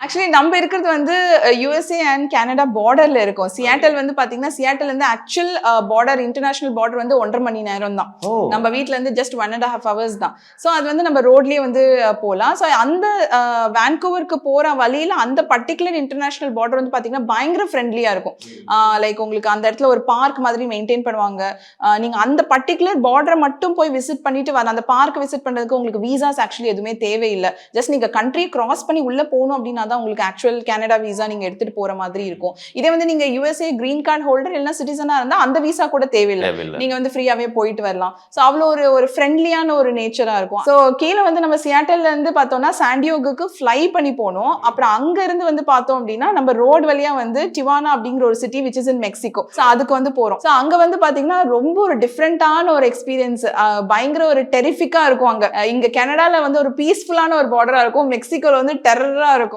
Actually நம்ம இருக்கிறது வந்து யுஎஸ்ஏ அண்ட் கனடா பார்டர்ல இருக்கும். சியாட்டல் வந்து பாத்தீங்கன்னா, சியாட்டல் வந்து ஆக்சுவல் பார்டர் இன்டர்நேஷனல் பார்டர் வந்து 1.5 மணி நேரம் தான். ஓ! நம்ம வீட்ல இருந்து ஜஸ்ட் 1.5 ஹவர்ஸ் தான். ஸோ அது வந்து நம்ம ரோட்லயே வந்து போலாம். ஸோ அந்த வான்கூவருக்கு போற வழியில அந்த பர்ட்டிகுலர் இன்டர்நேஷனல் பார்டர் வந்து பாத்தீங்கன்னா, பயங்கர ஃப்ரெண்ட்லியா இருக்கும். லைக் உங்களுக்கு அந்த இடத்துல ஒரு பார்க் மாதிரி மெயின்டைன் பண்ணுவாங்க. நீங்க அந்த பர்ட்டிகுலர் பார்டரை மட்டும் போய் விசிட் பண்ணிட்டு வரலாம். அந்த பார்க் விசிட் பண்றதுக்கு உங்களுக்கு விசாஸ் ஆக்சுவலி எதுவுமே தேவையில்லை. ஜஸ்ட் நீங்க கண்ட்ரியை கிராஸ் பண்ணி உள்ள போகணும் அப்படின்னா தான் உங்களுக்கு ஆக்சுவல் கனடா விசா நீங்க எடுத்துட்டு போற மாதிரி இருக்கும். இதே வந்து நீங்க யுஎஸ்ஏ கிரீன் கார்டு ஹோல்டர் இல்லைன்னா சிட்டிசனா இருந்தா அந்த விசா கூட தேவையில்லை. நீங்க வந்து ஃப்ரீயாவே போயிட்டு வரலாம். ஸோ அவ்வளோ ஒரு ஃப்ரெண்ட்லியான ஒரு நேச்சரா இருக்கும். ஸோ கீழே வந்து நம்ம சியாட்டல்ல இருந்து பார்த்தோம்னா சாண்டியோகுக்கு ஃப்ளை பண்ணி போனோம். அப்புறம் அங்க இருந்து வந்து பார்த்தோம் அப்படின்னா நம்ம ரோடு வழியா வந்து டிவானா அப்படிங்கிற ஒரு city which is in Mexico. So அதுக்கு வந்து போறோம். ஸோ அங்க வந்து பாத்தீங்கன்னா ரொம்ப ஒரு டிஃப்ரெண்டான ஒரு எக்ஸ்பீரியன்ஸ், பயங்கர ஒரு டெரிஃபிக்கா இருக்கும். அங்க இங்க கனடால வந்து ஒரு பீஸ்ஃபுல்லான ஒரு பார்டரா இருக்கும், மெக்சிகோல வந்து டெரரா இருக்கும்.